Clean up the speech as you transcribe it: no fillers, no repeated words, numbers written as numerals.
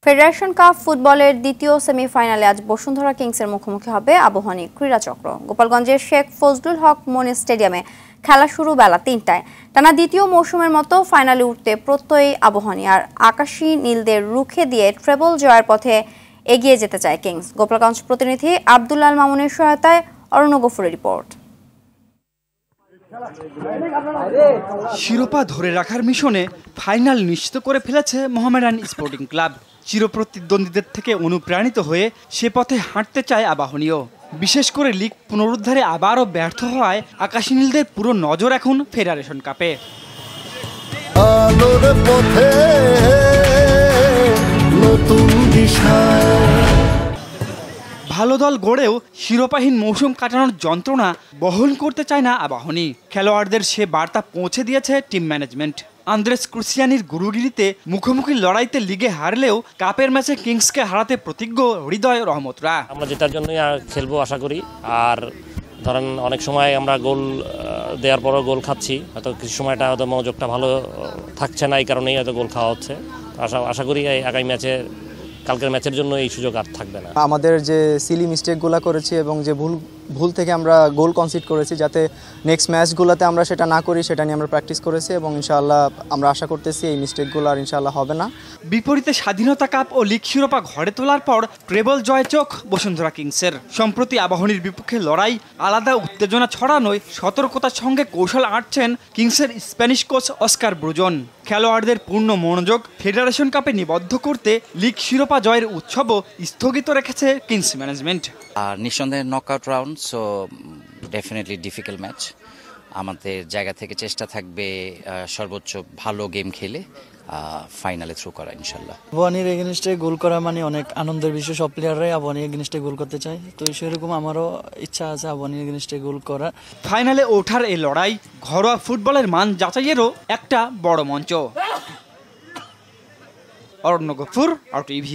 Federation cup ফুটবলের দ্বিতীয় সেমিফাইনালে আজ বসুন্ধরা কিংসের মুখোমুখি হবে আবাহনী ক্রীড়াচক্র। গোপালগঞ্জের শেখ ফজলুল হক মনি স্টেডিয়ামে খেলা শুরু বেলা ৩টায়। টানা দ্বিতীয় মৌসুমের মতো ফাইনালে উঠতে প্রত্যয়ী আবাহনী, আর আকাশী নীলদের রুখে দিয়ে ট্রেবল জয়ের পথে এগিয়ে যেতে চায় কিংস। গোপালগঞ্জ প্রতিনিধি আব্দুল্লাল মামুনের সহায়তায় অরণ্য গফুরের রিপোর্ট। শিরোপা ধরে রাখার মিশনে ফাইনাল নিশ্চিত করে ফেলেছে মোহামেডান স্পোর্টিং ক্লাব। চিরপ্রতিদ্বন্দ্বীদের থেকে অনুপ্রাণিত হয়ে সে পথে হাঁটতে চায় আবাহনীও। বিশেষ করে লিগ পুনরুদ্ধারে আবারও ব্যর্থ হওয়ায় আকাশী নীলদের পুরো নজর এখন ফেডারেশন কাপে। ভালো দল গড়েও শিরোপাহীন মৌসুম কাটানোর যন্ত্রণা বহন করতে চায় না আবাহনী। খেলোয়াড়দের সে বার্তা পৌঁছে দিয়েছে টিম ম্যানেজমেন্ট। আন্দ্রেস ক্রুসিয়ানির গুরুগিরিতে মুখোমুখি লড়াইতে লিগে হারলেও কাপের ম্যাচে কিংসকে হারাতে প্রতিজ্ঞ হৃদয় রহমতরা। আমরা যেটার জন্যই খেলবো আশা করি। আর ধরেন অনেক সময় আমরা গোল দেওয়ার পরও গোল খাচ্ছি, হয়তো কিছু সময়টা হয়তো মনোযোগটা ভালো থাকছে না, এই কারণেই হয়তো গোল খাওয়া হচ্ছে। আশা করি আগামী ম্যাচে, কালকের ম্যাচের জন্য এই সুযোগ আর থাকবে না। আমাদের যে সিলি মিস্টেকগুলো করেছি এবং যে ভুল থেকে আমরা গোল কনসিড করেছি, যাতে নেক্সট ম্যাচগুলোতে আমরা সেটা না করি, সেটা নিয়ে আমরা প্র্যাকটিস করেছি এবং ইনশাআল্লাহ আমরা আশা করতেছি এই মিস্টেকগুলো আর ইনশাআল্লাহ হবে না। বিপরীতে স্বাধীনতা কাপ ও লিগ শিরোপা ঘরে তোলার পর ট্রেবল জয় চোখ বসুন্ধরা কিংসের। সম্প্রতি আবাহনীর বিপক্ষে লড়াই আলাদা উত্তেজনা ছড়ানোয় সতর্কতার সঙ্গে কৌশল আঁটছেন কিংসের স্প্যানিশ কোচ অস্কার ব্রুজন। খেলোয়াড়দের পূর্ণ মনোযোগ ফেডারেশন কাপে নিবদ্ধ করতে লিগ শিরোপা জয়ের উৎসবও স্থগিত রেখেছে কিংস ম্যানেজমেন্ট। আর নিঃসন্দেহে knockout round, so definitely difficult match. আমাদের জায়গা থেকে চেষ্টা থাকবে সর্বোচ্চ ভালো গেম খেলে ফাইনালে থ্রু করা ইনশাল্লাহ। আবাহনীর এগেনস্টে গোল করা মানে অনেক আনন্দের বিষয়। সব প্লেয়াররাই আবাহনীর এগেনস্টে গোল করতে চায়, তো সেরকম আমারও ইচ্ছা আছে আবাহনীর এগেনস্টে গোল করা। ফাইনালে ওঠার এই লড়াই ঘরোয়া ফুটবলের মান যাচাইয়েরও একটা বড় মঞ্চ। অরণ্য গফুর, RTV।